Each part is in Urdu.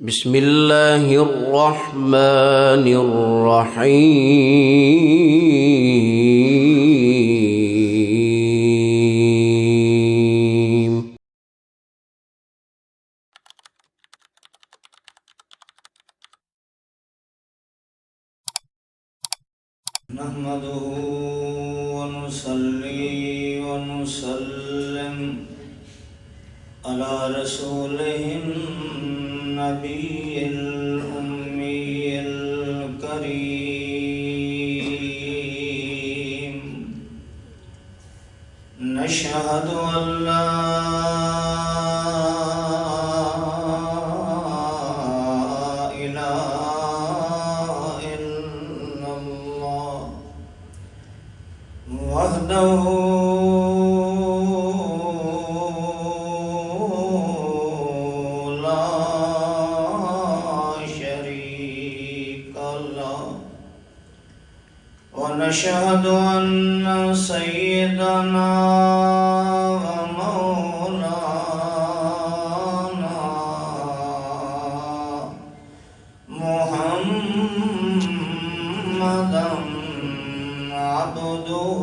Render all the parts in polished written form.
بسم اللہ الرحمن الرحیم نحمده ونصلي ونسلم على رسوله النبي الأمي الكريم نشهد أن لا وحده لا شريك له ونشهد أن سيدنا ومولانا محمدا عبده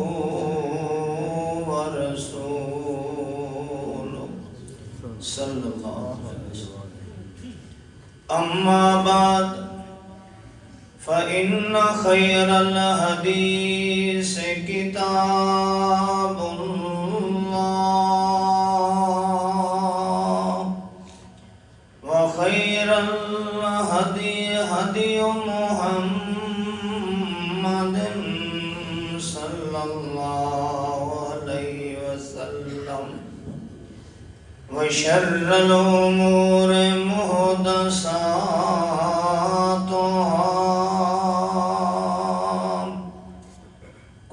صلی اللہ علیہ وسلم اما بعد فإن خير الحديث كتاب الله وخير الهدي هدي محمد صلى الله عليه وسلم وشر الأمور محدثاتها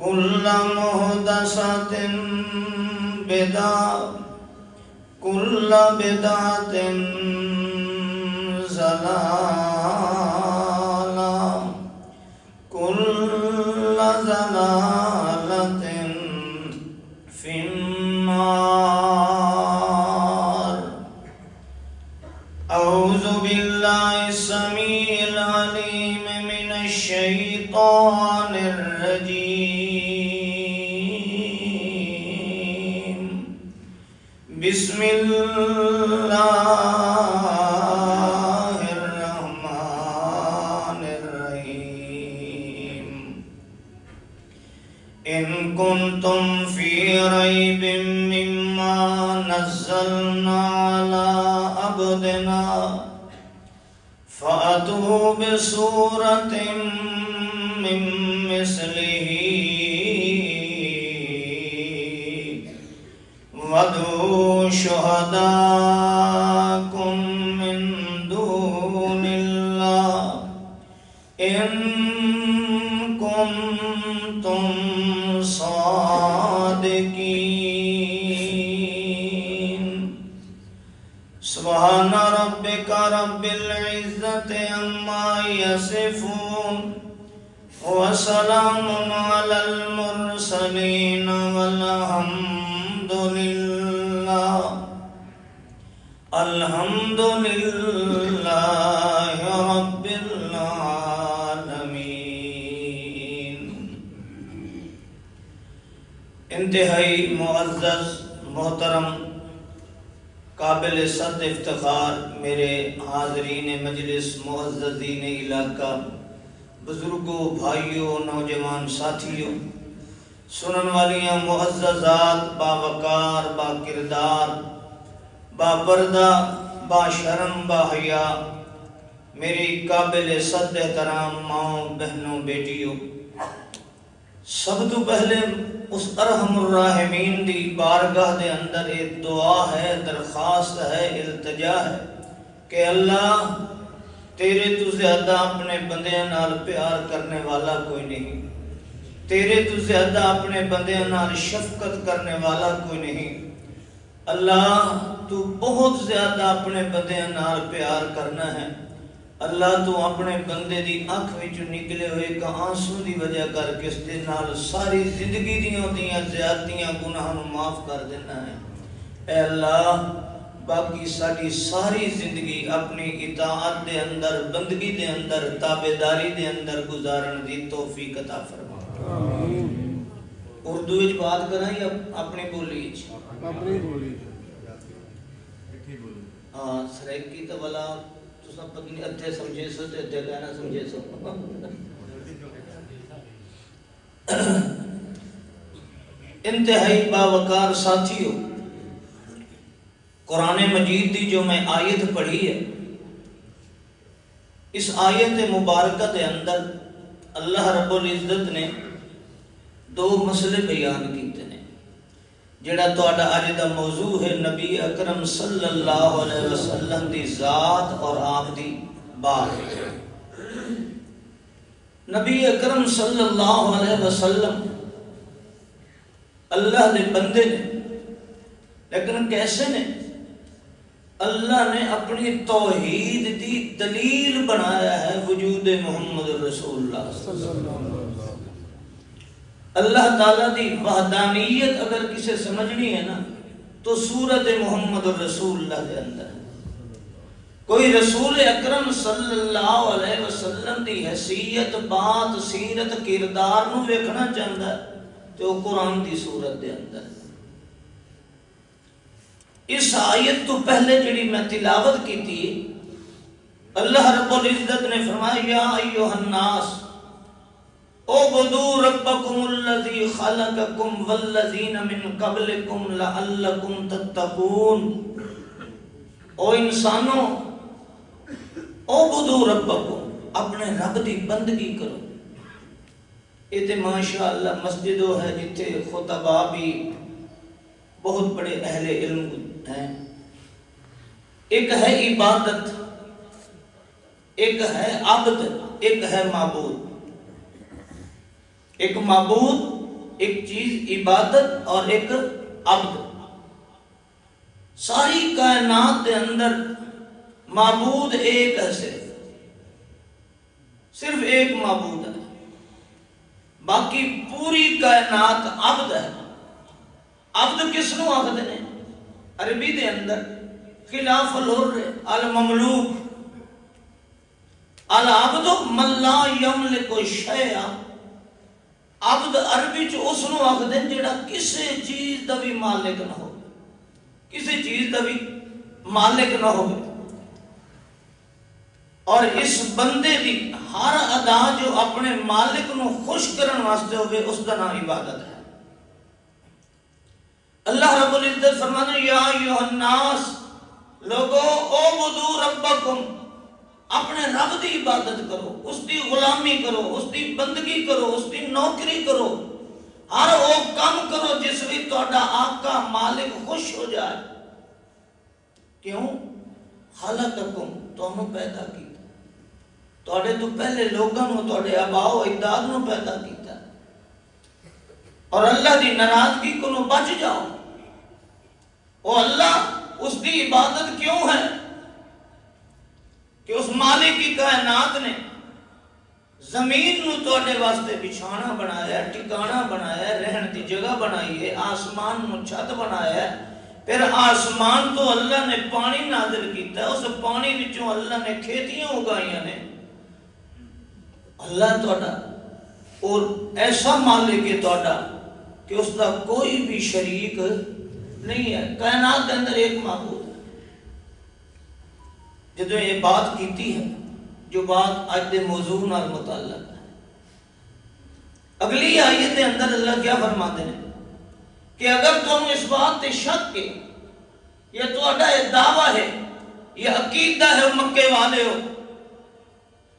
كل محدثة بدعة كل بدعة ضلالة كل ضلالة في النار. أعوذ بالله السميع العليم من الشيطان الرجيم. بسم الله الرحمن الرحيم. إن كنتم في ريب مما نزلنا على عبدنا فأتوا بسورة من مثله وادعوا شهداءكم من دون الله إن كنتم صادقين. سبحان ربك رب العزة عما يصفون وسلام على المرسلين والحمد لله رب العالمين. انتہائی معزز محترم قابل صد افتخار میرے حاضرین مجلس، معززین علاقہ، بزرگوں، بھائیوں، نوجوان ساتھیوں، سنن والیاں معززات، باوقار، با کردار، با پردہ، با شرم، با حیا، میری قابل صد احترام ماؤں، بہنوں، بیٹیوں، سب تو پہلے اس ارحم الراحمین دی بارگاہ دے اندر ایک دعا ہے، درخواست ہے، التجا ہے کہ اللہ تیرے تو زیادہ اپنے بندیاں نال پیار کرنے والا کوئی نہیں، تیرے تو زیادہ اپنے بندیاں نال شفقت کرنے والا کوئی نہیں. اللہ تو بہت زیادہ اپنے بندیاں نال پیار کرنا ہے. اللہ تو اپنے بندے دی آنکھ وچوں نکلے ہوئے کا آنسو دی وجہ کر کے اس دے نال ساری زندگی دیاں زیادتیاں گناہاں نوں معاف کر دینا ہے. اے اللہ باقی ساری ساری زندگی اپنی اطاعت دے اندر، بندگی دے اندر، تابعداری دے اندر گزارن دی توفیق عطا فرما۔ اردو وچ بات کراں یا اپنی بولی وچ؟ اپنی بولی۔ ہاں سریکی تو والا تساں پتہ نہیں ادھے سمجھے سو تے ادھے کہنا سمجھے سو۔ انتہائی باوقار ساتھیو، قرآن مجید دی جو میں آیت پڑھی ہے، اس آیت مبارکہ دے اندر اللہ رب العزت نے دو مسئلے بیان کیتے ہیں، جڑا تہاڈا اج دا موضوع ہے نبی اکرم صلی اللہ علیہ وسلم دی ذات اور آپ دی بات۔ نبی اکرم صلی اللہ علیہ وسلم اللہ دے بندے نے، لیکن کیسے نے؟ اللہ نے اپنی توحید دی دلیل بنایا ہے وجود محمد رسول اللہ صلی اللہ علیہ وسلم۔ اللہ تعالیٰ دی وحدانیت اگر کسے سمجھنی ہے نا تو سورت محمد رسول اللہ دے اندر ہے۔ کوئی رسول اکرم صلی اللہ علیہ وسلم دی حیثیت، بات، سیرت، کردار نو ویکھنا چاہتا ہے تو قرآن دی سورت دے اندر ہے۔ اس آیت تو پہلے جڑی میں تلاوت کی تھی، اللہ رب العزت نے فرمایا یا ایھا الناس اعبدوا ربکم الذی خلقکم والذین من قبلکم لعلکم تتقون۔ او انسانوں، اعبدوا ربکم، اپنے رب دی بندگی کرو۔ یہ تے ماشاءاللہ مسجدوں ہے جتھے خطبہ بھی بہت بڑے اہل علم ہیں۔ ایک ہے عبادت، ایک ہے عبد، ایک ہے معبود۔ ایک معبود، ایک چیز عبادت، اور ایک عبد۔ ساری کائنات کے اندر معبود ایک ہے، صرف ایک معبود ہے، باقی پوری کائنات عبد ہے۔ عبد کس نو آخدے نے؟ عربی دے اندر خلاف الحر المملوک، العبد من لا یملک شیئا۔ عبد عربی چ اس نو آخدے جڑا کسی چیز دا بھی مالک نہ ہو، کسی چیز دا بھی مالک نہ ہو، اور اس بندے دی ہر ادا جو اپنے مالک نو خوش کرن واسطے ہوئے اس دا نام عبادت ہے۔ اللہ رب العزت فرمانے یا ایھا الناس، لوگو اعبدوا ربکم، اپنے رب دی عبادت کرو، اس دی غلامی کرو، اس دی بندگی کرو، اس دی نوکری کرو، ہر وہ کام کرو جس وچ تہاڈا آقا مالک خوش ہو جائے۔ کیوں؟ خلقکم، تانوں پیدا کیتا، تہاڈے تو پہلے لوگاں نو، تہاڈے آباء و اجداد نو پیدا کیتا، اور اللہ دی ناراضگی کو نو بچ جاؤ۔ وہ اللہ، اس دی عبادت کیوں ہے؟ کہ اس مالک کی کائنات نے زمین نو تواڈے واسطے بچھانا بنایا ہے، ٹھکانہ بنایا ہے، رہن دی جگہ بنائی ہے، آسمان نو چھت بنایا ہے، پھر آسمان تو اللہ نے پانی نازل کیتا ہے، اس پانی وچوں اللہ نے کھیتیاں اگائیاں نے۔ اللہ تواڈا اور ایسا مالک ہے تواڈا کہ اس کا کوئی بھی شریک نہیں ہے، کائنات کے اندر ایک معبود ہے۔ جدو یہ بات کیتی ہے، جو بات آج دے موضوع نال متعلق ہے، اگلی آیت کے اندر اللہ کیا فرماتے ہیں کہ اگر تم اس بات تے شک کے، یہ تہاڈا یہ دعویٰ ہے، یہ عقیدہ ہے مکے والے ہو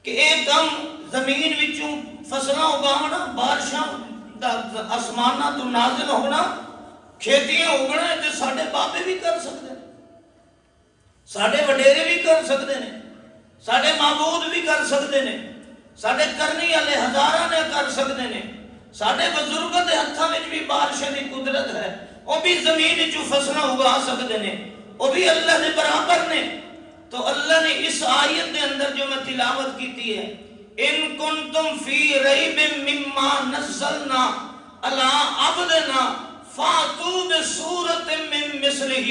کہ ایک کم زمین وچوں فصلیں اگاونا، بارشاں آسماناں تو نازل ہونا، کھیتیاں اگنا، تے ساڈے بابے بھی کر سکتے ہیں، ساڈے وڈیرے بھی کر سکتے ہیں، ساڈے معبود بھی کر سکتے ہیں، ساڈے کرنی والے ہزاراں نے کر سکتے ہیں، ساڈے بزرگوں دے ہتھاں وچ بھی بارشاں دی قدرت ہے، وہ بھی زمین وچوں فصلیں اگا سکتے ہیں، وہ بھی اللہ دے برابر نے۔ تو اللہ نے اس آیت دے اندر جو میں تلاوت کیتی ہے، ان کنتم فی ریب مما نزلنا علی عبدنا فاتوا بسورۃ من مثلہ،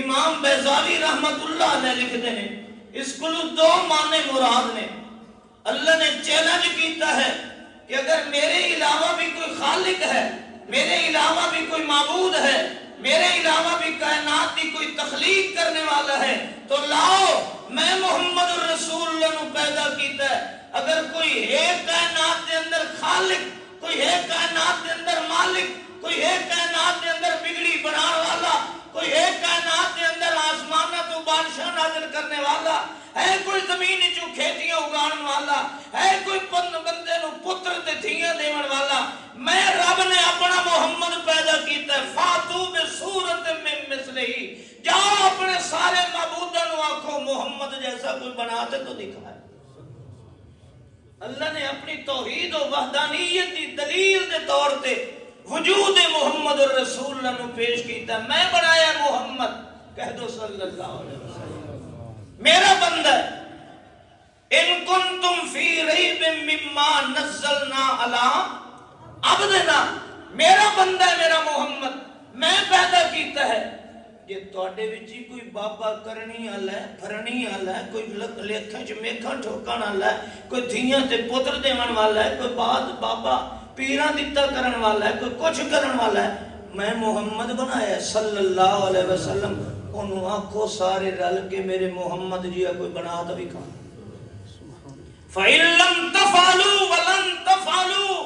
امام بیضاوی رحمت اللہ علیہ لکھتے ہیں اس کو دو معنی مراد نے. اللہ نے چیلنج کیتا ہے کہ اگر میرے علاوہ بھی کوئی خالق ہے، میرے علاوہ بھی کوئی معبود ہے، میرے علاوہ بھی کائنات کی کوئی تخلیق کرنے والا ہے تو لاؤ میں محمد الرسول اللہ نو پیدا کیتا ہے. اگر کوئی ہے کائنات کے اندر خالق، کوئی ہے کائنات کے اندر مالک، کوئی ہے کائنات کے اندر بگڑی بنانے والا، کوئی ہے کائنات کے اندر آسمانہ تو بادشاہ نازل کرنے والا ہے، کوئی زمین چوں کھیتیاں اگان والا ہے، کوئی بندے نو پتر تے دھیاں دیون والا، میں رب نے اپنا محمد پیدا کیتا ہے. فاتو بصورت من مثلہ، جاؤ اپنے سارے معبوداں نو آکھو محمد جیسا کوئی بناتے تو دکھائے. اللہ نے اپنی توحید و وحدانیت کی دلیل دے طور تے وجود محمد الرسول اللہ نو پیش کیتا. میں بنایا محمد، کہہ دو صلی اللہ علیہ وسلم میرا بندہ ہے. ان کنتم فی ریب مما نزلنا علی عبدنا، میرا بندہ ہے میرا محمد، میں پیدا کیتا ہے. جے تواڈے وچ ہی کوئی بابا کرنی والا ہے، بھرنی والا ہے، کوئی لیکھاں چ میکھاں ٹھوکن والا ہے، کوئی دھیاں تے پتر دیون والا ہے، کوئی بعد بابا پیراں دتا کرن والا ہے، کوئی کچھ کرن والا ہے، میں محمد بنایا صلی اللہ علیہ وسلم. انہوں آکھو سارے رل کے میرے محمد جی کوئی بنا تو بھی کھا. فَإِن لَمْ تَفْعَلُوا وَلَن تَفْعَلُوا،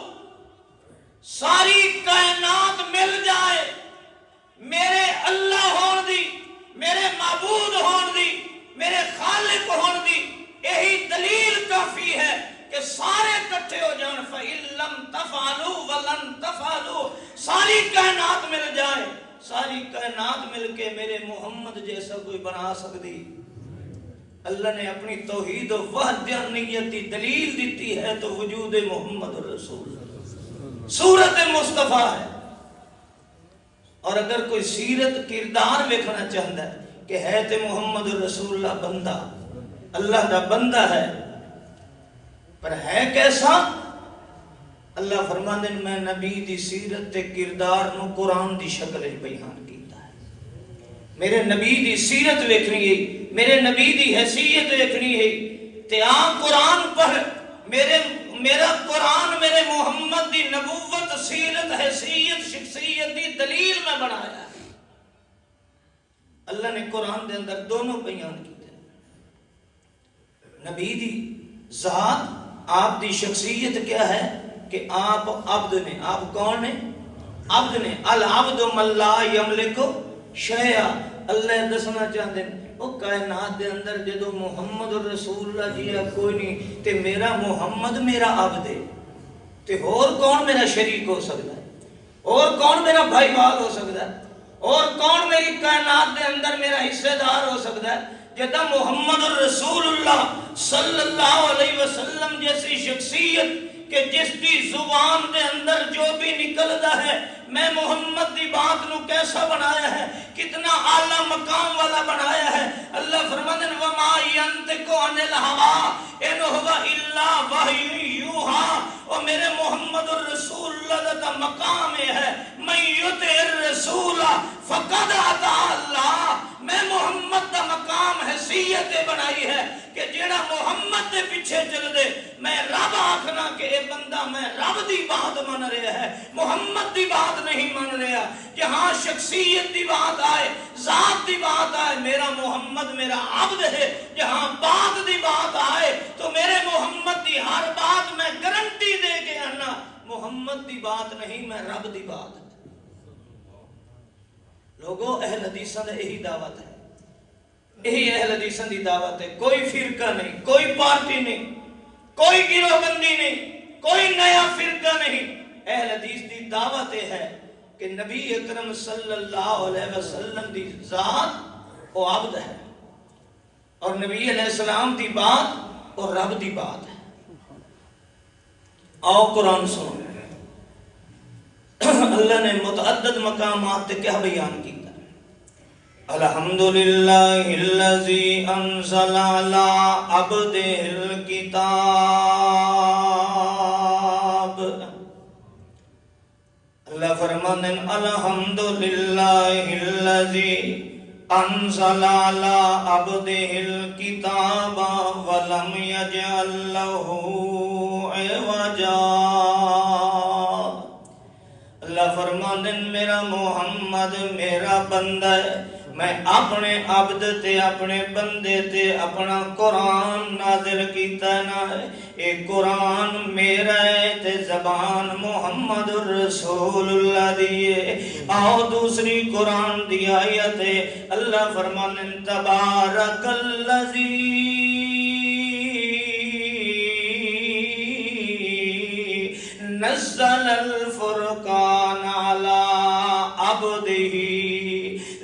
ساری کائنات مل جائے میرے اللہ ہون دی، میرے معبود ہون دی، میرے خالق ہون دی، یہی دلیل کافی ہے کہ سارے کٹھے ہو جان. فَإِن لَمْ تَفْعَلُوا وَلَن تَفْعَلُوا، ساری کائنات مل جائے، ساری کائنات مل کے میرے محمد جیسا کوئی بنا سکتی. اللہ نے اپنی توحید و وحدانیت کی دلیل دیتی ہے تو وجود محمد الرسول صورت مصطفیٰ ہے. اور اگر کوئی سیرت کردار دیکھنا چاہتا ہے کہ ہے تے محمد الرسول اللہ بندہ، اللہ دا بندہ ہے، پر ہے کیسا؟ اللہ فرماندے میں نبی دی سیرت تے کردار نو قرآن دی شکل وچ بیان کیتا ہے. میرے نبی دی سیرت ویکھنی ہے، میرے نبی دی حیثیت ویکھنی ہے تے آ قرآن پڑھ. میرا قرآن میرے محمد دی نبوت، سیرت، حیثیت، شخصیت دی دلیل میں بنایا. اللہ نے قرآن دے اندر دونوں بیان کیتے. نبی دی ذات، آپ دی شخصیت کیا ہے کہ آپ عبد نے. آپ کون نے؟ عبد نے. العبد من لا یملک شیئا. اللہ دسنا چاہتے ہیں وہ کائنات دے اندر جدو محمد الرسول اللہ جی کوئی نہیں تے میرا محمد میرا عبد ہے تے اور کون میرا شریک ہو سکتا ہے؟ اور کون میرا بھائی بھال ہو سکتا ہے؟ اور کون میری کائنات دے اندر میرا حصے دار ہو سکتا ہے؟ جدا محمد الرسول اللہ صلی اللہ علیہ وسلم جیسی شخصیت کہ جس کی زبان دے اندر جو بھی نکلتا ہے میں محمد دی بات نو کیسا بنایا ہے، کتنا اعلیٰ مقام والا بنایا ہے. اللہ فرماتے ہیں وَمَا يَنْتِقُ عَنِ الْهَوَىٰ إِنْ هُوَ إِلَّا وَحْيٌ يُوحَىٰ. اور میرے محمد الرسول اللہ کا مقام ہے مَن يُطِعِ الرَّسُولَ فَقَدْ أَطَاعَ اللَّهَ. میں محمد کا مقام حیثیت بنائی ہے کہ جیڑا محمد دے پیچھے چل دے میں رب آکھنا کہ اے بندہ میں رب دی بات من رہا ہے، محمد دی بات نہیں من رہا. جہاں شخصیت دی بات آئے، ذات دی بات آئے میرا محمد میرا عبد ہے. جہاں بات دی بات آئے تو میرے محمد دی ہر بات میں گارنٹی دے کے آنا محمد دی بات نہیں، میں رب دی بات ہے. لوگوں اہل حدیثاں دا یہی دعوت ہے، یہی اہل حدیثاں دی دعوت ہے. کوئی فرقہ نہیں، کوئی پارٹی نہیں، کوئی گروہ بندی نہیں، کوئی نیا فرقہ نہیں. اہل حدیث دی دعوت ہے کہ نبی اکرم صلی اللہ علیہ وسلم دی ذات وہ عبد ہے اور نبی علیہ السلام دی بات اور رب دی بات ہے. آؤ قرآن سنو. اللہ نے متعدد مقامات تے کیا بیان کیتا؟ الحمدللہ الذی انزل علی عبدہ الکتاب. اللہ فرماتے ہیں الحمدللہ الذی انزل على عبده الكتاب ولم يجعل له عوجا۔ اللہ فرماندے میرا محمد میرا بندہ ہے، میں اپنے عبد تے اپنے بندے تے اپنا قرآن نازل کیتا نا ہے، اے قرآن میرا ہے تے زبان محمد الرسول اللہ دیئے۔ آؤ دوسری قرآن دی آیت ہے، اللہ فرمانے تبارک الذی نزل الفرقان على عبده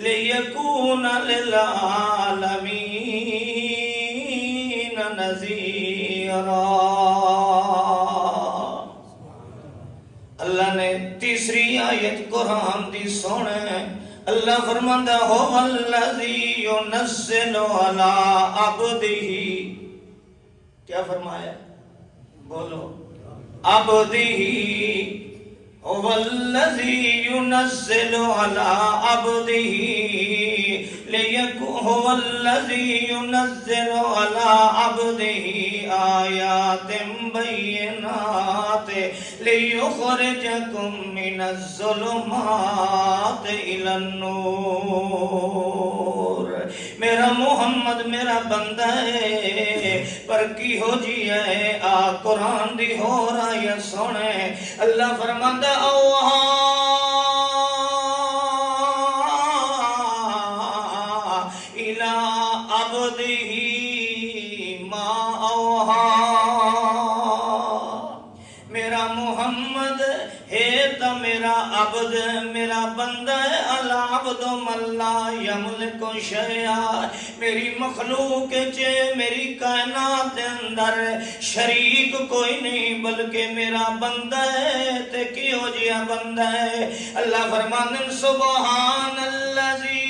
ليكون للعالمين نذيرا۔ اللہ نے تیسری آیت قرآن دی سونے اللہ فرماندہ هو الذی ينزل على عبده، کیا فرمایا؟ بولو عبده، هو الذي ينزل على عبده هو الذي ينزل على عبده آيات بينات ليخرجكم من الظلمات إلى النور۔ میرا محمد میرا بندہ ہے، پر کی ہو جی ہے آ قرآن دی ہو رہا یا سونے اللہ فرماندہ اوہا الى عبده ما اوہا۔ میرا محمد ہے تا میرا عبد میرا بندہ ہے، العبد من لا یملک شیئا، میری مخلوق چے میری کائنات اندر شریک کوئی نہیں بلکہ میرا بندہ ہے۔ تے کیوں جیا بندہ ہے؟ اللہ فرمانے سبحان الذی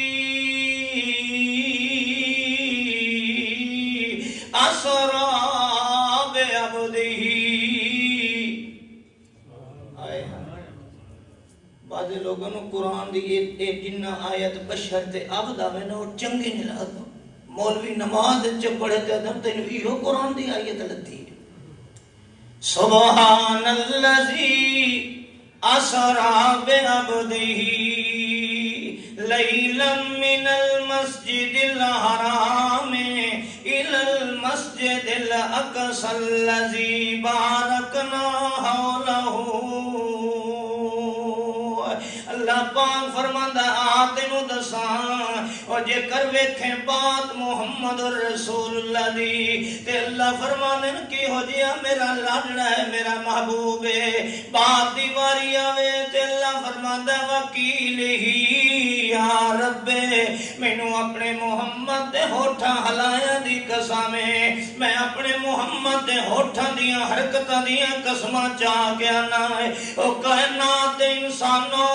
اسرا بعبده۔ بعض لوگوں نے قرآن دی یہ جنہ آیت بشر تے عبد آوے نا وہ چنگی نہیں لگتا، مولوی نماز چ پڑھے تے ادھر تین یہ قرآن دی آیت لگتی ہے۔ سبحان الذی اسرا بعبده لیلا من المسجد الحرام الى المسجد الاقصى الذي باركنا حوله۔ اللہ پاک فرماندہ آتنو دسان اور جے کر ویکھیں بات محمد رسول اللہ دی تے اللہ فرمانے کی ہو جیا میرا لاڈڑا ہے میرا محبوب ہے۔ بات دیواری آوے تے اللہ فرماندہ وکیل ہی یا رب مینوں اپنے محمد دے ہوٹھاں ہلایا دی قسمیں، میں اپنے محمد دے ہوٹھاں دیاں حرکتاں دیاں قسماں چاہ گیا نہ ہے۔ او کائنات انسانوں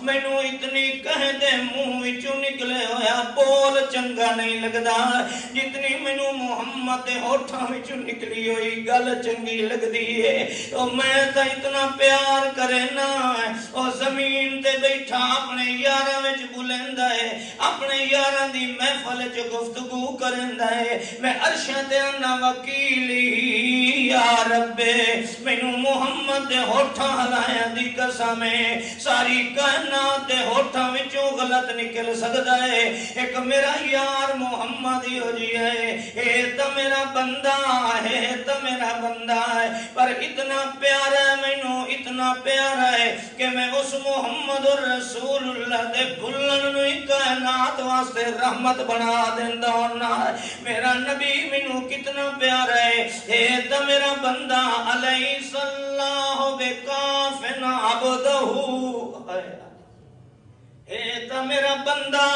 مینوں اتنی کہہ دے منہ وچوں نکلے ہویا بول چنگا نہیں لگدا جتنی مینوں محمد دے ہوٹھاں وچوں نکلی ہوئی گل چنگی لگدی ہے۔ او میں تا اتنا پیار کرے نا، او زمین تے بیٹھا اپنے یاراں وچ بلیندا ہے، اپنے یاراں دی محفل وچ گفتگو کریندا ہے، میں عرشاں تے انا وکیلی یا رب مینوں محمد دے ہوٹھاں ہلایا دی قسم ہے ساری کائنات دے ہوٹھاں وچوں غلط نکل سکدا ہے، ایک میرا یار محمد ہی ہو جی ہے، اے تا میرا بندہ ہے، تا میرا بندہ ہے، پر اتنا پیارا ہے مینوں اتنا پیارا ہے کہ میں اس محمد الرسول اللہ دے بھلن نو ہی کائنات واسطے رحمت بنا دیندا ہونا۔ میرا نبی مینوں کتنا پیارا ہے، اے تا میرا بندہ علیہ اللہ بکافن عبدہ، اے تا میرا بندہ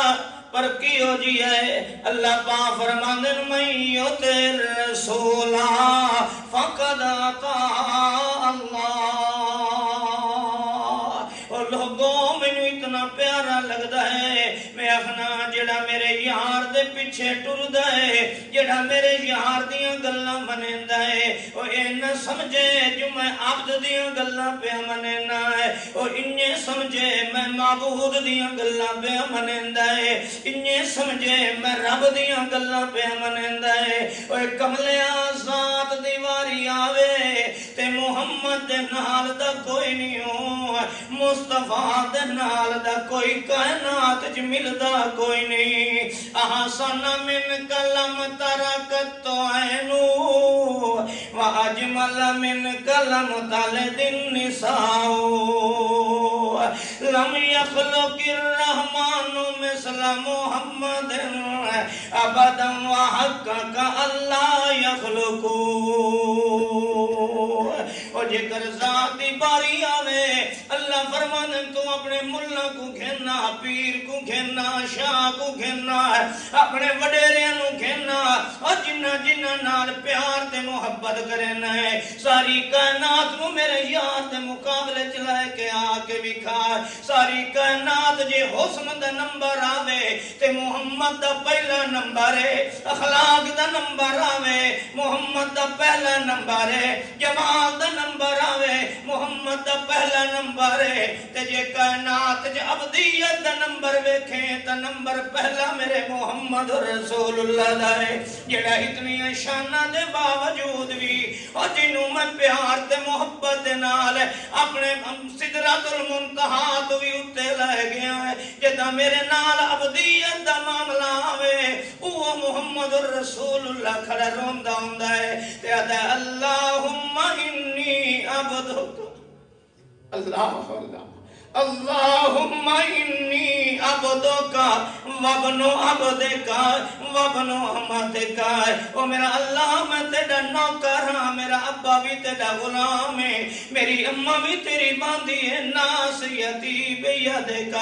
پر کی ہو جی ہے اللہ پاک فرماندے میں یوتے رسولا فقد اطاع اللہ۔ اور لوگوں مینوں اتنا پیارا لگدا ہے میں اخنا جڑا میرے یار دے پیچھے ٹردا ہے جڑا میرے یار دیاں گلاں منیندا ہے او اے نہ سمجھے جو میں عبد دیاں گلاں پہ منینا ہے او انجے سمجھے میں معبود دیاں گلاں پہ منیندا ہے انجے سمجھے میں رب دیاں گلاں پہ منیندا ہے او کملیا ذات دی واری آوے تے محمد دے نال دا کوئی نہیں ہو مصطفیٰ دے نال دا کوئی کائنات چ ملدا کوئی نہیں احسن من کلم ترکت عینو واجمل من کلم تلد النساء لم يخلق الرحمن مثل محمد ابدا وحقق اللہ یخلقو اور جکر ذاتی باری آوے اللہ فرمانے تو اپنے ملہ کو گھننا پیر کو گھننا شاہ کو گھننا اپنے وڈیریاں نو گھننا اور جنہ جنہ نال پیار تے محبت کرنا ہے ساری کائنات نو میرے یاد دے مقابلے چلائے کے آکے بکھا ساری کائنات جے حسن دا نمبر آوے تے محمد دا پہلا نمبر ہے اخلاق دا نمبر آوے محمد دا پہلا نمبر ہے جمال دا نمبر آوے محمد دا پہلا نمبر ہے تے جے کائنات جے عبدیت دا نمبر ویکھیں تا نمبر پہلا میرے محمد رسول اللہ دا ہے جڑا اتنی شانہ دے باوجود بھی اور جنہوں میں پیار تے محبت دے نال اپنے سدرۃ المنتہا تو بھی اتے لے گیا ہے جدا میرے نال عبدیت دا معاملہ آوے وہ محمد رسول اللہ کھڑا روندہ ہوندہ ہے تے ادھا اللہم انی عبدک اللہم انی عبدک وابن عبدک وابن امتک او میرا اللہ میں تیرا نوکر ہاں میرا ابا بھی تیرا غلام ہے میری اماں بھی تیری باندھی ہے ناصیتی بیدک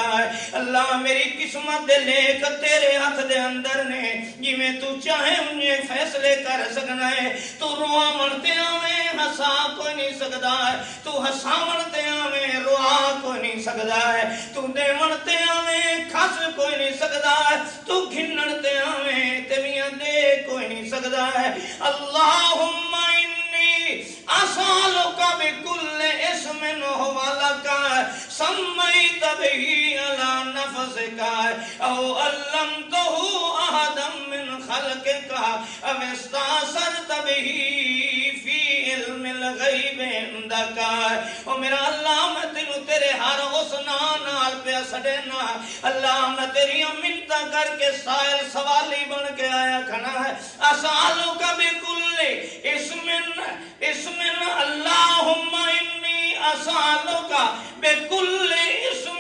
اللہ میری قسمت دے لیک تیرے ہاتھ دے اندر نے جی میں تو چاہے انہیں فیصلے کر سکنا ہے تو روا منتے آویں ہسا کوئی نہیں سکتا ہے تو ہسا منتے آویں روا کوئی نہیں سکتا ہے تو دے منتے آویں کھس کوئی نہیں سکتا ہے تو گھنڑتے آویں تیمیاں دے کوئی نہیں سکتا ہے اللہم انی اسالک بکل اسم ہوا لکا سمیت بہی علی نفسک او علمتہ احدا من خلقک او استاثرت بہی فی علم الغیب عندک او میرا اللہ میں تینوں تیرے ہر حسنان پہ سڑینا اللہ میں تیری منتہ کر کے سائل سوالی بن کے آیا کھنا ہے اسالو کا بکل اسم اللہم انی اسالو کا بکل اسم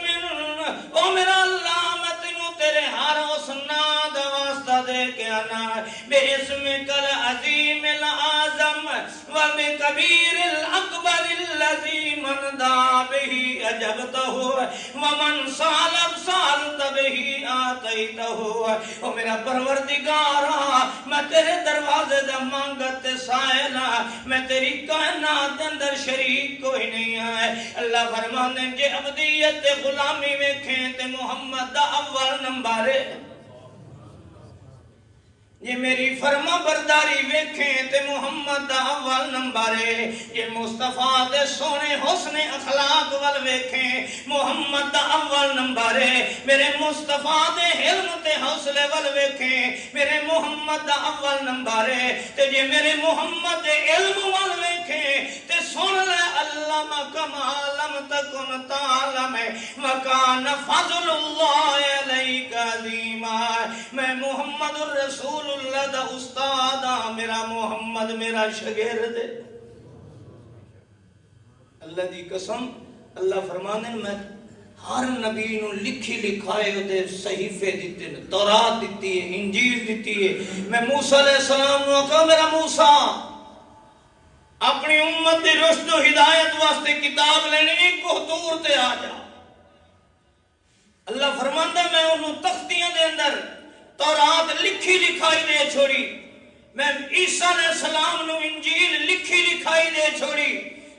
او میرا اللہ میں تینوں تیرے ہر حسنان دا واسطہ دے کے آنا ہے بے اسم کل عظیم العظم و بے کبیر الاکبر اللذی من دا بہی عجبتہ ومن سالب سالت بہی آتیتہ او میرا پروردگارا میں تیرے دروازے دا مانگت سائلہ میں تیری کائنات اندر شریک کوئی نہیں ہے اللہ فرمانے جے عبدیت غلامی میں کھینتے محمد دا اول نمبر ہے یہ میری فرما برداری ویکھیں تے محمد دا اول نمبر ہے یہ مصطفیٰ دے سونے حسن اخلاق وال ویکھیں محمد دا اول نمبر ہے میرے مصطفیٰ دے علم تے حوصلے وال ویکھیں میرے محمد دا اول نمبر ہے تے یہ میرے محمد دے علم وال ویکھیں تے سن لے علم کما لم تکن تعلم وکان فضل اللہ علیک عظیما میں محمد الرسول اللہ دا استاد میرا محمد میرا شاگرد اللہ دی قسم اللہ فرمانے میں ہر نبی نو لکھی لکھائے دے صحیفے دیتے ہیں تورات دیتی ہے انجیل دیتی ہے میں موسیٰ علیہ السلام نو کہا میرا موسیٰ اپنی امت دی رشد و ہدایت واسطے کتاب لینے ایک کو دور تے آ جا اللہ فرماندہ میں انہوں تختیاں دے اندر تورات لکھی لکھائی دے چھوڑی میں عیسیٰ علیہ السلام نو انجیل لکھی لکھائی دے چھوڑی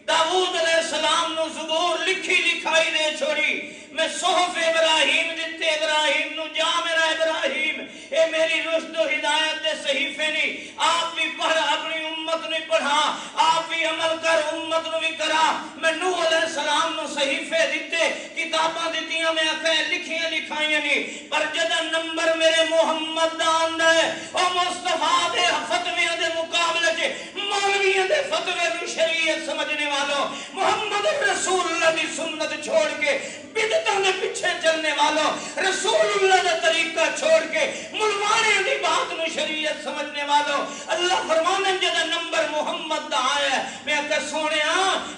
داود علیہ السلام نو زبور لکھی لکھائی دے چھوڑی میں صحف ابراہیم دیتے ابراہیم نو جا میرا ابراہیم اے میری رشد و ہدایت دے صحیفے نہیں، آپ بھی پڑھ اپنی امت نے پڑھا، آپ بھی عمل کر امت نے بھی کرا۔ میں نوح علیہ السلام نو صحیفے دیتے، کتاباں دیتیاں، میں آکھیں لکھیاں لکھائیاں نہیں، پر جدہ نمبر میرے محمد دا آندا ہے، او مصطفیٰ دے فتویاں دے مقابلے چے مولویاں دے فتوے نو شریعت سمجھنے والوں، محمد رسول اللہ دی سنت چھوڑ کے بدعتاں دے پیچھے چلنے والوں، رسول اللہ دا طریقہ چھوڑ کے ملوانے دی بات نو شریعت سمجھنے والوں، اللہ فرمانے جدہ نمبر محمد دا آیا ہے، میں کہ سونے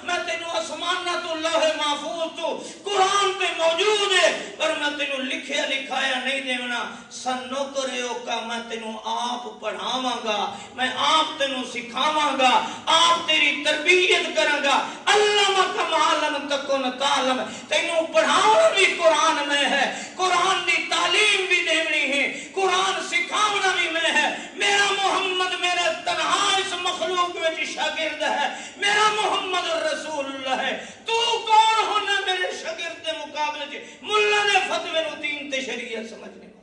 میں تینوں آسمانہ تو لوح محفوظ تو قرآن پہ موجود ہے، پر میں تینوں لکھیا لکھایا نہیں دیونا، سنو کریو کا میں تینوں آپ پڑھاواں گا، میں آپ تینوں سکھاواں گا، آپ تیری تربیت کروں گا، علمہ کما لم تکن تعلم، تینوں پڑھاؤں بھی قرآن میں ہے، قرآن دی تعلیم بھی دیونی ہے، قرآن سکھاؤنا بھی میں ہے۔ میرا محمد میرا تنہا اس مخلوق میں شاگرد ہے، میرا محمد رسول اللہ ہے، تو کون ہونا میرے شاگرد کے مقابلے سے ملا نے فتوے نو دین تے شریعت سمجھنے والا،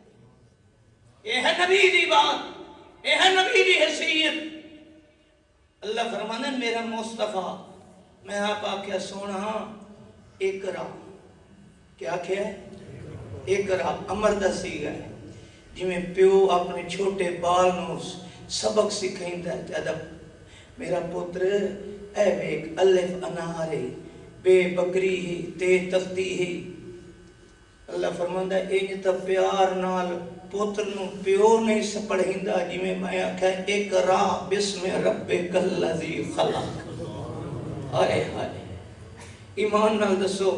یہ ہے نبی دی بات، یہ ہے نبی دی حیثیت۔ اللہ فرمانے میرا مصطفیٰ، میں آپ آکھیا سونا اقرا، کیا کیا ہے؟ اقرا امر دا سیغہ ہے، جی میں پیو اپنے چھوٹے بال نو سبق سکھائیں دا ادب، میرا پتر اے بیک الف انارے بے بکری ہی تے تختی ہی، اللہ فرماندہ انج تا پیار نال پتر نو پیو نہیں سپڑھیندہ، جی میں آکھا اقرا بسم ربک الذی خلق۔ آئے ہائے ایمان نال دسو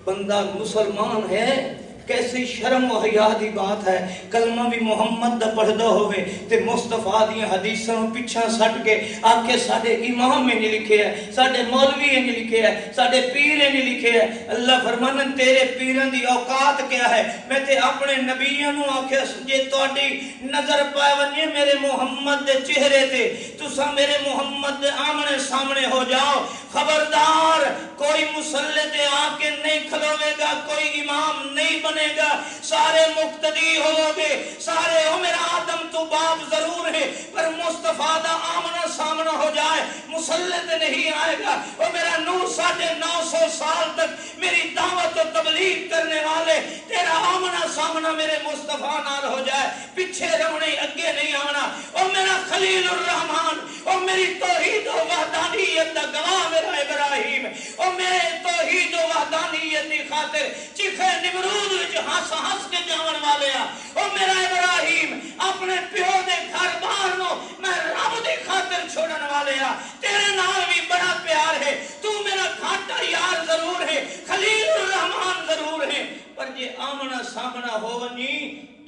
بندہ مسلمان ہے، کیسی شرم و حیا دی بات ہے، کلمہ بھی محمد دا پڑھدا ہوئے تے مصطفیٰ دی حدیثاں پیچھے سٹ کے آکھے ساڈے امام میں نہیں لکھے ہے، ساڈے مولوی نے نہیں لکھے ہے، ساڈے پیر نے نہیں لکھے ہے۔ اللہ فرمانا تیرے پیران دی اوقات کیا ہے؟ میں تے اپنے نبیوں نو آکھے جے تہاڈی نظر پائے ونجے میرے محمد دے چہرے تے، تساں میرے محمد دے آمنے سامنے ہو جاؤ، خبردار کوئی مصلی تے آ کے نہیں کھلوے گا، کوئی امام نہیں بنے گا، سارے مقتدی ہو گے، سارے ہو میرا آدم تو باپ ضرور ہے، پر مصطفیٰ دا آمنا سامنا ہو جائے مصلی تے نہیں آئے گا۔ وہ میرا 950 سال تک میری دعوت و تبلیغ کرنے والے، تیرا آمنا سامنا میرے مصطفیٰ نال ہو جائے، پیچھے رونے اگے نہیں آنا۔ وہ میرا خلیل الرحمن، وہ میری توحید و وحدانیت دا گواہ میرا ابراہیم، وہ میرے توحید و وحدانیت دی خاطر چیخے نمرود وچ ہس ہس کے جاون والے آ، وہ میرا ابراہیم اپنے پیو دے گھر بار نو میں رب دی خاطر چھوڑن والے آ، تیرے نال بھی بڑا پیار ہے، تو میرا کھاٹا یار ضرور ہے، خلیل الرحمن ضرور ہے، پر جے آمنا سامنا ہو ونی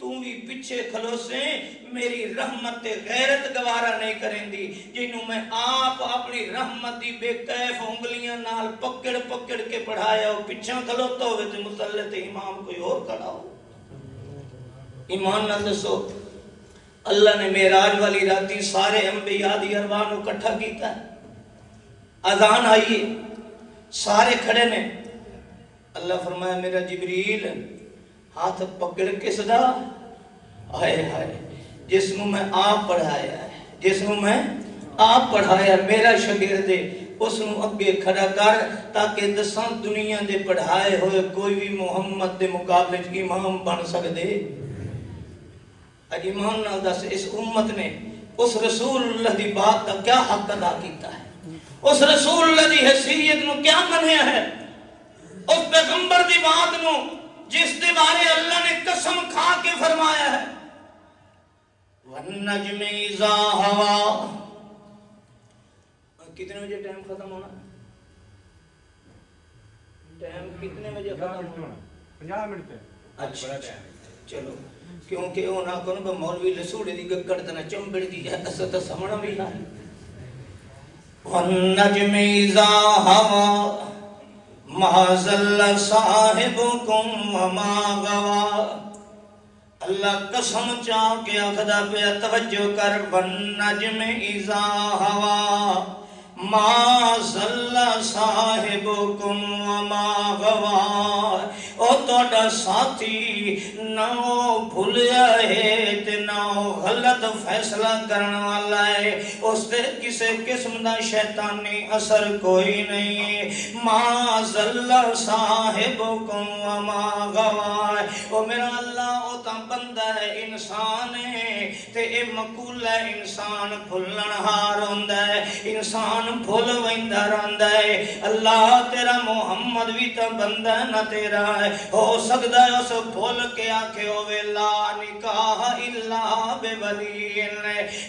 تو بھی پیچھے کھلو سے میری رحمت غیرت گوارا نہیں کریں دی، جنہوں میں آپ اپنی رحمت دی بے کیف انگلیاں نال پکڑ پکڑ کے پڑھایا ہو، پیچھے کھلوتا ہوئے تے مسلط امام کوئی اور کھڑا ہو۔ ایمان نہ دسو اللہ نے معراج والی راتی سارے انبیاء دی ارواح نو اکٹھا کیتا ہے، اذان آئی سارے کھڑے نے، اللہ فرمایا میرا جبریل ہاتھ پکڑ کے صدا آئے ہائے، جس نو میں آپ پڑھایا ہے، جس نو میں آپ پڑھایا میرا شاگرد ہے، اس نو اگے کھڑا کر تاکہ دساں دنیا دے پڑھائے ہوئے کوئی بھی محمد دے مقابلے امام بن سکدے۔ اج ایمان نال دس اس امت نے اس رسول اللہ دی بات کا کیا حق ادا کیتا ہے، اس رسول اللہ دی حیثیت نو کیا منیا ہے، اس پیغمبر دی بات نو جس دے بارے اللہ نے قسم کھا کے فرمایا ہے وَالنَّجْمِ إِذَا هَوَىٰ۔ کتنے بجے ٹائم ختم ہونا؟ ٹائم کتنے بجے ختم ہونا؟ 50 منٹ ہے۔ اچھا چلو، کیونکہ وہ نہ کنو مولوی لسوڑے دی گکڑ تنا چمبڑ دی اسا تا سمنا بھی نہ۔ وَالنَّجْمِ إِذَا هَوَىٰ مَا ضَلَّ صَاحِبُكُمْ وَمَا غَوَىٰ۔ اللہ قسم چاہ کے اخدا پہ توجہ کر، وَالنَّجْمِ إِذَا هَوَىٰ مَا ضَلَّ صَاحِبُكُمْ وَمَا غَوَىٰ۔ او توڑا ساتھی نہ بھولیا ہے تے نہ غلط فیصلہ کرن والا ہے، اس تے کسے قسم دا شیطانی اثر کوئی نہیں۔ ما ضل صاحبکم وما غوی، او میرا اللہ او تا بندہ ہے، انسان ہے تے اے مقولہ انسان بھولن ہار ہوندا ہے، انسان بھول ویندا رہندا ہے۔ اللہ تیرا محمد بھی تا بندہ نہ تیرا ہے، ہو سکدا ہے اس بھول کے آکھے ہوئے لا نکاح الا بولی،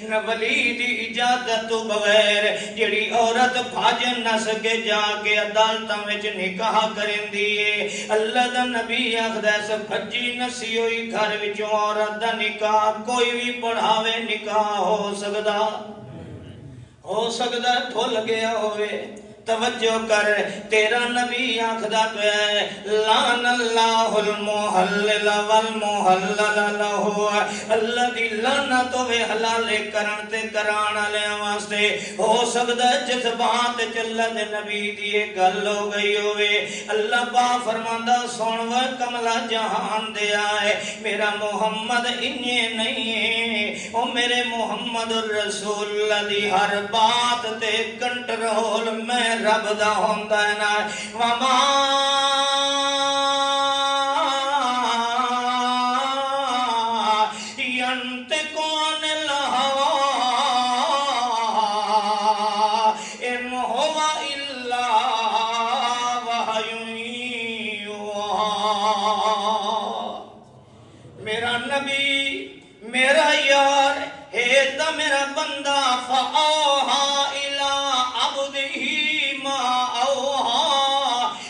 نہ ولی دی اجازت تو بغیر جڑی عورت بھاج نہ سکے جا کے عدالتاں وچ نکاح کرندی ہے۔ اللہ دا نبی آکھدا ہے بھجی نسی ہوئی گھر وچوں عورت دا نکاح کوئی بھی پڑھاوے نکاح ہو سکدا بھول گیا ہوئے۔ توجہ کر، تیرا نبی آکھدا پیا ہے لعن اللہ المحلل والمحلل لہ، اللہ دی لعنت ہوے حلال کرن تے کران والےاں واسطے۔ ہو سکدا ہے جذبات وچ اللہ دے نبی دی یہ گل ہو گئی ہوئے۔ اللہ پاک فرماندا سن وے کملا جہان دیا ہے میرا محمد انجے نہیں ہے، او میرے محمد الرسول اللہ دی ہر بات تے کنٹرول میں رب دا ہوندا ہے نا۔ وما ينطق عن الهوى إن هو إلا وحي يوحى۔ میرا نبی میرا یار ہے تا میرا بندہ فآہا إلى عبده ما اوہا،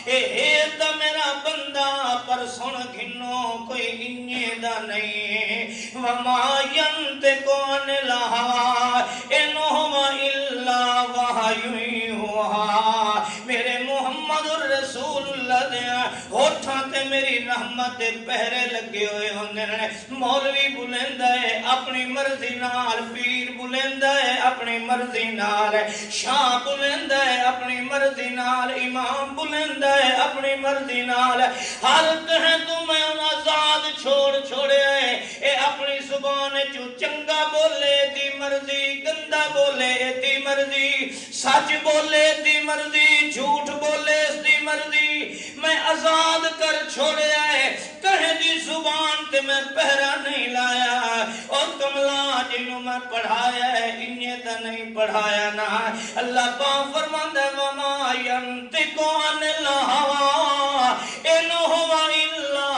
اے تا میرا بندہ پر سن گھنو کوئی انجے دا نہیں۔ وما ينطق عن الهوى إن هو إلا وحي يوحى۔ میرے محمد الرسول اللہ دے ہوٹھاں تے میری رحمت دے پہرے لگے ہوئے ہوندے نے۔ مولوی بلیندا ہے اپنی مرضی نال، پیر بلیندا ہے اپنی مرضی نال، شاہ بلیندا ہے اپنی مرضی نال، امام بلیندا ہے اپنی مرضی نال۔ ہر کہیں تو میں انہاں ذات چھوڑے اے اپنی زبان چوں چنگا بولے دی مرضی، گندا بولے دی مرضی، سچ بولے دی مرضی، جھوٹ بولے دی مرضی، میں آزاد کر چھوڑیا ہے، کہیں دی زبان تے میں پہرا نہیں لایا۔ اور کملا جنہوں میں پڑھایا ہے انہیں تا نہیں پڑھایا نا۔ اللہ پاک فرماندا ہے وما ينطق عن الهوى إن هو إلا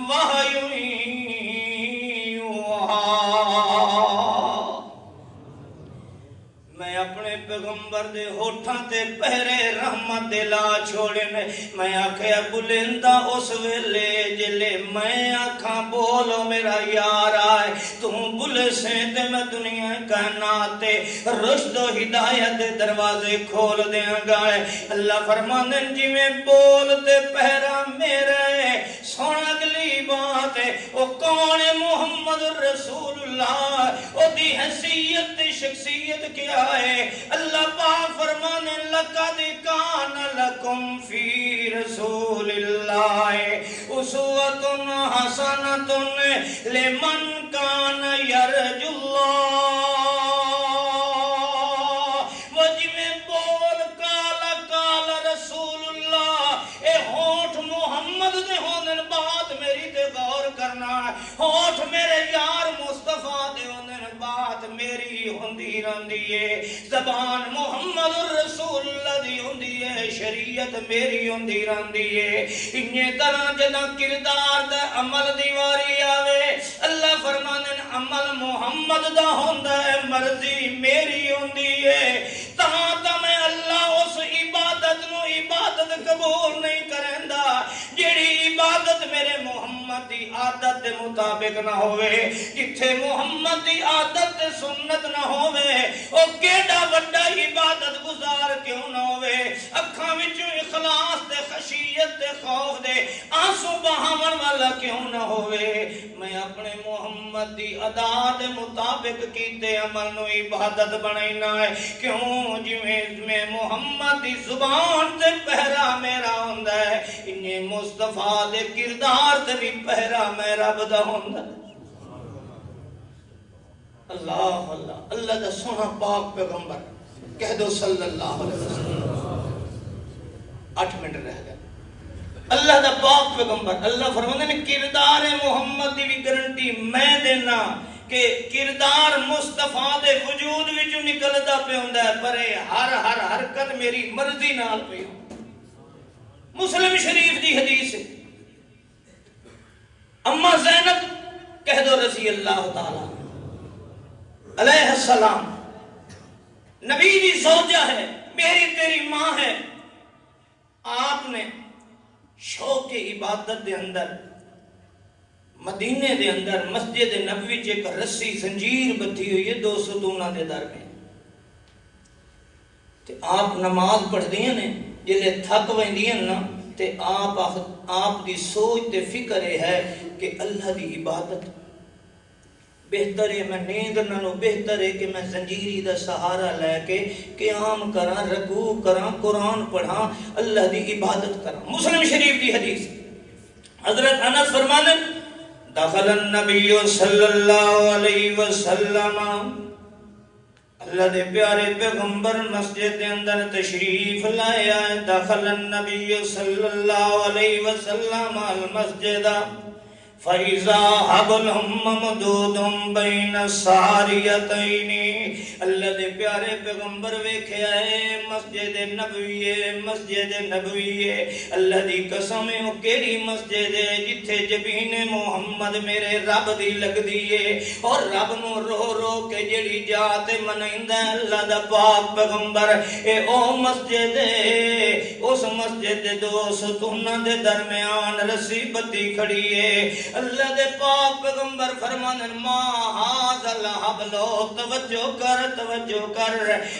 وحي يوحى۔ میں اپنے پیغمبر دے ہوٹھاں تے پہرے رحمت دلا چھوڑے نے۔ میں آکھیا بلندہ اس ویلے جلے میں آکھاں بولو میرا یار آئے، تو بلے سے تے میں دنیا کائنات تے رشد و ہدایت دے دروازے کھول دیاں گائے۔ اللہ فرماندے جی میں بولتے پہرا میرے سن اگلی بات ہے او کون ہے محمد الرسول اللہ، او دی حیثیت شخصیت کیا ہے۔ اللہ پاک فرمانے لقد کان لکم فی رسول اللہ اسوۃ حسنۃ لمن کان یرجو اللہ۔ وہ جی میں بول کالا کالا رسول اللہ، اے ہونٹ محمد دے ہوندن بات میری تے غور کرنا، ہونٹ میرے یار مصطفیٰ دے ہوندن بات میری ہوندی رہندی ہے، زبان محمد الرسول اللہ دی ہوندی ہے، شریعت میری ہوندی رہندی ہے۔ انہیں طرح جدا کردار دا عمل دیواری آوے، اللہ فرمانے عمل محمد دا ہوندا ہے، مرضی میری ہوندی ہے۔ تا میں اللہ اس عبادت نو عبادت قبول نہیں کریندا جیڑی عبادت میرے محمد دی عادت دے مطابق نہ ہوئے۔ جتھے محمد دی عادت دے سنت نہ ہوئے او کیڑا وڈا عبادت گزار کیوں نہ ہوئے۔ اکھاں وچوں اخلاص تے خشیت تے خوف دے آنسو بہاون والا کیوں نہ ہوئے میں اپنے محمد دی ادا دے مطابق کیتے عمل نو عبادت بنائنا ہے کیوں جویں میں محمد دی زبان تے پہرا میرا ہوندا ہے انہیں مصطفیٰ دے کردار تے بھی پہرا میرا بدا ہوندا ہے اللہ اللہ اللہ دا سونا پاک پیغمبر کہہ دو صلی اللہ علیہ وسلم 8 منٹ رہ گئے اللہ دا پاک پیغمبر اللہ فرماتے ہیں کردار محمد دی بھی گارنٹی میں دینا کہ کردار مصطفیٰ دے وجود وچوں نکلدا پہ ہوندا ہے پر ہر حرکت میری مرضی نال پئی مسلم شریف دی حدیث ہے اما زینب کہہ دو رضی اللہ تعالی علیہ السلام نبی دی زوجہ ہے میری تیری ماں ہے آپ نے شوق عبادت دے اندر مدینے دے اندر مسجد نبوی ایک رسی زنجیر بندھی ہوئی ہے 2 ستوناں دے درمیان تے آپ نماز پڑھ دیاں نے جلے تھک ویندیاں نا تے آپ دی سوچ تے فکر ہے کہ اللہ دی عبادت بہتر ہے میں نیند نالوں بہتر ہے کہ میں زنجیری دا سہارا لے کے قیام کراں رکوع کراں قرآن پڑھاں اللہ دی عبادت کراں مسلم شریف دی حدیث حضرت انس فرماتے دخل النبی صلی اللہ علیہ وسلم اللہ دے پیارے پیغمبر مسجد دے اندر تشریف لائے آئے دخل النبی صلی اللہ علیہ وسلم المسجد فَإِذَا حَبْلٌ مَّمْدُودٌ بَيْنَ السَّارِيَتَيْنِ اللہ دے پیارے پیغمبر ویکھے آئے مسجد نبوی اللہ دی قسم ہے کیڑی مسجد ہے جتھے جبین محمد میرے رب دی لگ دیئے اور رب نو رو رو کے جڑی جات منائندہ اللہ دا پاک پیغمبر اے او مسجد ہے اس مسجد دے 2 ستوناں دے درمیان رسی بتی کھڑی ہے اللہ دے پاک پیغمبر فرمانن ما ھذل حبلو توجہ کر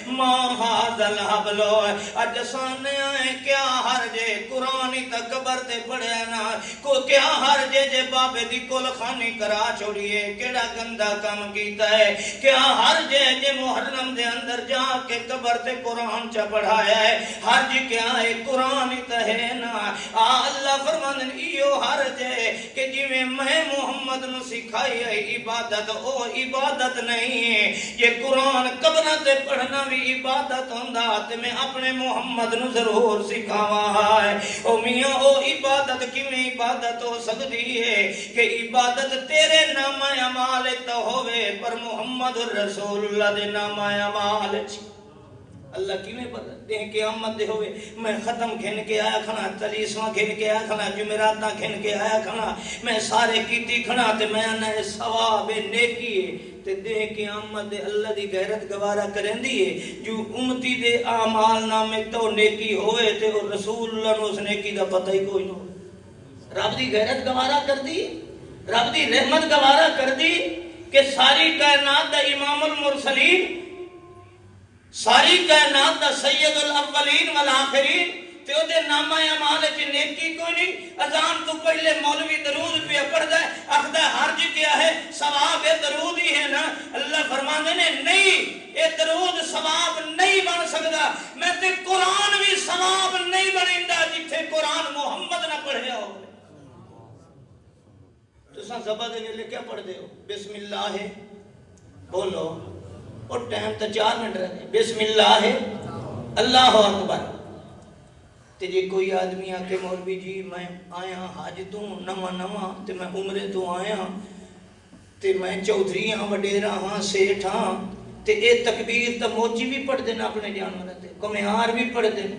ما ھذل حبلو اج سانے آئے کیا حرج ہے قرآن ہی تک قبر تے پڑھیا نا کو کیا حرج ہے جے بابے دی کل خانی کرا چھوڑیے کیڑا گندا کام کیتا ہے کیا حرج ہے جے محرم دے اندر جا کے قبر تے قرآن چا پڑھایا ہے حرج کیا ہے قرآن ہی تے ہے نا اللہ فرمانن ایو حرج ہے کہ جویں میں محمد نو سکھائی ہے عبادت او عبادت نہیں ہے یہ قرآن قبرہ تے پڑھنا بھی عبادت ہوندا تے میں اپنے محمد نو ضرور سکھاواں ہے او میاں او عبادت کیویں عبادت ہو سکتی ہے کہ عبادت تیرے نام اعمال تو ہوے پر محمد رسول اللہ دے نام اعمال اللہ کیویں پتہ دے قیامت دے ہوئے میں ختم گھن کے آیا کھنا تلیسواں گھن کے آیا کھنا جمعراتاں گھن کے آیا کھنا میں سارے کیتی کھنا تے میں نہ ثواب نیکی تے دے قیامت دے اللہ دی غیرت گوارا کرندی ہے جو امتی دے اعمال نامے تو نیکی ہوئے تے رسول اللہ نو اس نیکی دا پتہ ہی کوئی نہ رب دی غیرت گوارا کر دی رب دی رحمت گوارا کر دی کہ ساری کائنات دا امام المرسلین ساری کائنات دا سید الاولین والآخرین تے او دے نامہ اعمال وچ نیکی کوئی نہیں اذان تو پہلے مولوی درود پہ پڑھدا ہے آکھدا حرج کیا ہے ثواب درود ہی ہے نا اللہ فرماندے نے نہیں اے درود ثواب نہیں بن سکدا میں تے قرآن بھی ثواب نہیں بنیندا جتھے قرآن محمد نہ پڑھیا ہو تساں زبا دے ویلے کیا پڑھ دے ہو بسم اللہ ہے بولو اور ٹائم تا 4 منٹ رہ گئے بسم اللہ ہے اللہ اکبر تے جے کوئی آدمی آکے مولوی جی میں آیا حج تو نواں تے میں عمرے تو آیا تے میں چودھری ہاں وڈیرا ہاں سیٹھ ہاں تے اے تکبیر تا موچی بھی پڑھ دینا اپنے جانور تے کمیار بھی پڑھ دینا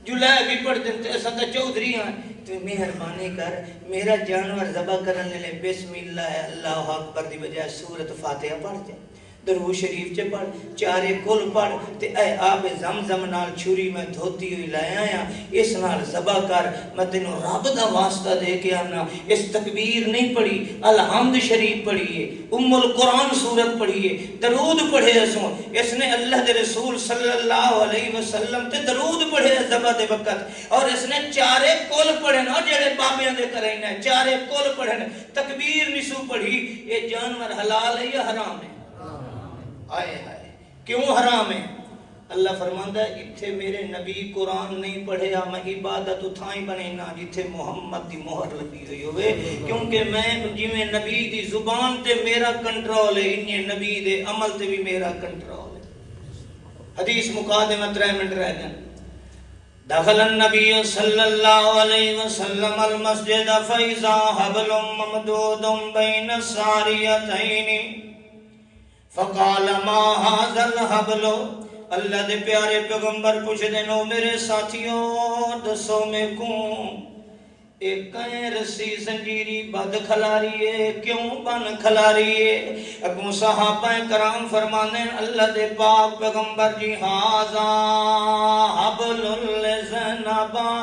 جلے بھی پڑھ دینا تے ایسا تا چودھری ہاں تے مہربانی کر میرا جانور ذبح کرنے لے بسم اللہ اللہ اکبر دی بجائے سورۃ فاتحہ پڑھ جائے درود شریف چ پڑھ، چارے کل پڑھ تے اے آب زمزم نال چھری میں دھوتی ہوئی لایا آیا، اس نال ذبح کر، میں تینوں رب دا واسطہ دے کے آنا۔ اس تکبیر نہیں پڑھی، الحمد شریف پڑھیے، ام القرآن سورت پڑھیے، درود پڑھے اسوں۔ اس نے اللہ دے رسول صلی اللہ علیہ وسلم تے درود پڑھے ذبح دے وقت، اور اس نے چارے کل پڑھے نا جڑے بابیاں دے کرے نا، چارے کل پڑھے نا، تکبیر نسو پڑھی۔ یہ جانور حلال ہے یا حرام ہے؟ آئے ہائے، کیوں حرام ہے؟ اللہ فرماندا ہے اتھے میرے نبی قرآن نہیں پڑھیا، میں عبادت اتھائی بنے نا جتھے محمد دی مہر لگی ہوئی ہوئے، کیونکہ میں جی میں نبی دی زبان تے میرا کنٹرول ہے، انہیں نبی دے عمل تے بھی میرا کنٹرول ہے۔ حدیث مکا دے، میں 3 منٹ رہ گئے۔ دخل النبی صلی اللہ علیہ وسلم المسجد فإذا حبل ممدود بین الساریتین فقال ما هذا الحبل۔ اللہ دے پیارے پیغمبر پوچھ دینو میرے ساتھیوں دسو میں کون ایک کہیں رسی زنجیری بد کھلاری ہے، کیوں بن کھلاری ہے؟ ابو صحابہ کرام فرمانے اللہ دے پاک پیغمبر جی ہاذا حبل الزنبا،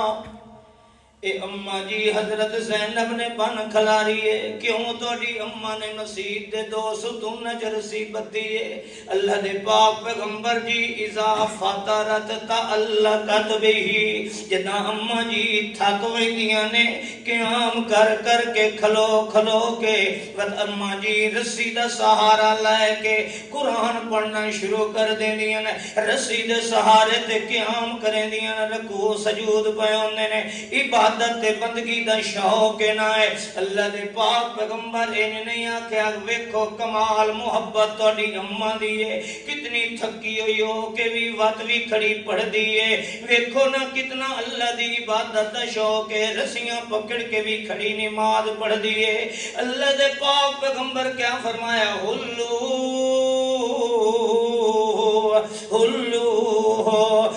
اے اماں جی حضرت زینب نے بن کھلاری ہے، کیوں توڑی اماں نے مسیح دے 2 ستون جرسی بتی ہے۔ اللہ دے پاک پیغمبر جی اذا فطرت تعلقت بہی، جدا اماں جی تھک ویندیاں نے قیام کر کر کے کھلو کھلو کے وقت اماں جی رسی دا سہارا لے کے قرآن پڑھنا شروع کر دیندیاں نے، رسی دے سہارے تے قیام کریں دیاں نے، رکوع سجود پہ ہوندے نے، عبادت تے بندگی دا شوق نہ ہے۔ اللہ دے پاک پیغمبر انہیں نہیں آکھیا ویکھو کمال محبت توڑی اماں دیئے، کتنی تھکی ہوئی ہو کہ بھی وقت بھی کھڑی پڑھ دیئے، ویکھو نہ کتنا اللہ دی عبادت دا شوق ہے، رسیاں پکڑ کے بھی کھڑی نماز پڑھ دیئے۔ اللہ دے پاک پیغمبر کیا فرمایا ہلو ہلو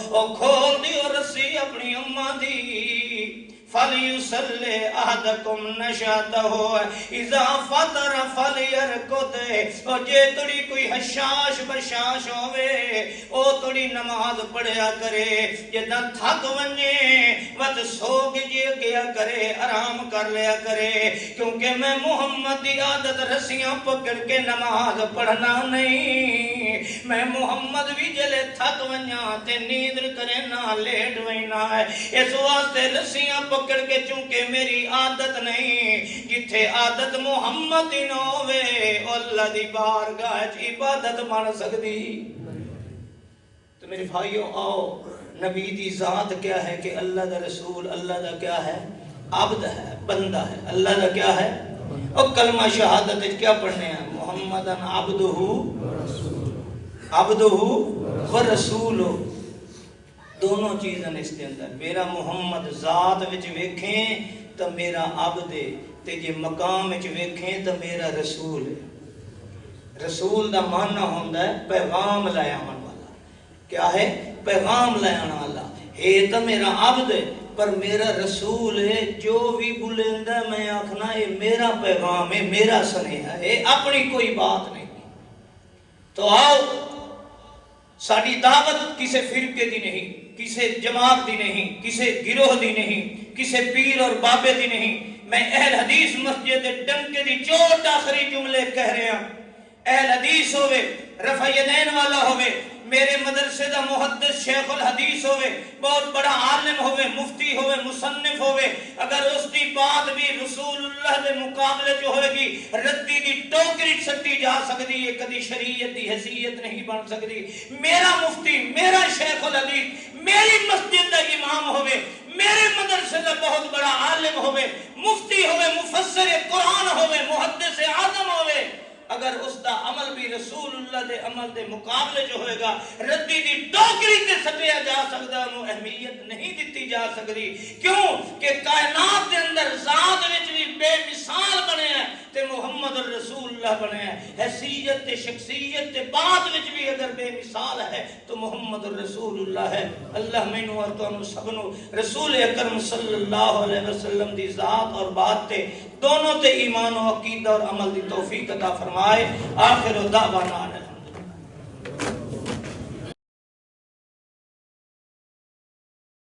او کھول دیو رسی اپنی اماں دی، فَلْيُسَلِّ أَحَدَكُمْ نَشَاتَهُ إِذَا فَطَرَ فَلْيَرْقُدْ۔ اور جے تڑی کوئی حشاش بشاش ہوئے او تڑی نماز پڑھیا کرے، جدہ تھک ونجے وقت سوگ جے گیا کرے، آرام کر لیا کرے، کیونکہ میں محمد دی عادت رسیاں پکڑ کے نماز پڑھنا نہیں، میں محمد بھی جلے تھک ونجا تے نیند کرے نہ لیٹ وینا ہے، اس واسطے رسیاں پکڑ کے چونکہ میری عادت نہیں، جتھے عادت محمد دی نہ ہوئے اللہ دی بارگاہ عبادت بن سکتی۔ تو میرے بھائیوں آؤ، نبی دی ذات کیا ہے کہ اللہ دا رسول، اللہ دا کیا ہے عبد ہے، بندہ ہے، اللہ دا کیا ہے، اور کلمہ شہادت کیا پڑھنے ہیں محمدن عبدہ و رسولہ، دونوں چیزیں اس کے اندر۔ میرا محمد ذات وچ ویکھیں تو میرا عبد ہے، تے جے مقام وچ ویکھیں تو میرا رسول ہے۔ رسول دا معنی ہوندا ہے پیغام لے آون والا، کیا ہے پیغام لے آون والا، ہے تو میرا عبد ہے پر میرا رسول ہے، جو بھی بلندہ میں آکھنا ہے میرا پیغام ہے، میرا سنیہا ہے، اپنی کوئی بات نہیں۔ تو آؤ، ساڑی دعوت کسے فرقے دی نہیں، کسے جماعت دی نہیں، کسے گروہ دی نہیں، کسے پیر اور بابے دی نہیں، میں اہل حدیث مسجد ڈنکے دی چوٹ آخری جملے کہہ رہے ہیں۔ اہل حدیث ہوئے، رفع یدین والا ہوئے، میرے مدرسے دا محدث شیخ الحدیث ہوئے، بہت بڑا عالم ہوئے، مفتی ہوئے، مصنف ہوئے، اگر اس دی بات بھی رسول اللہ دے مقابلے جو ہوئے گی ردی دی ٹوکری سٹی جا سکتی ہے، کدی شریعت دی حیثیت نہیں بن سکتی۔ میرا مفتی، میرا شیخ الحدیث میری مسجد دا امام ہوئے، میرے مدرسے دا بہت بڑا عالم ہوئے، مفتی ہوئے، مفسر قرآن ہوئے، محدث اعظم ہوئے، اگر اس دا عمل بھی رسول اللہ دے عمل دے مقابلے جو ہوئے گا ردی دی ٹوکری تے سٹیا جا سکتا، انہوں اہمیت نہیں دیتی جا سکتی۔ کیوں کہ کائنات دے اندر ذات وچ بھی بے مثال بنے ہیں تے محمد الرسول اللہ بنے ہیں، حیثیت تے شخصیت تے بات وچ بھی اگر بے مثال ہے تو محمد الرسول اللہ ہے۔ اللہ مینوں اور تانوں سب نو رسول اکرم صلی اللہ علیہ وسلم دی ذات اور بات تے دونوں تے ایمان و عقیدہ اور عمل دی توفیق عطا فرمائے۔ آخر دعوانا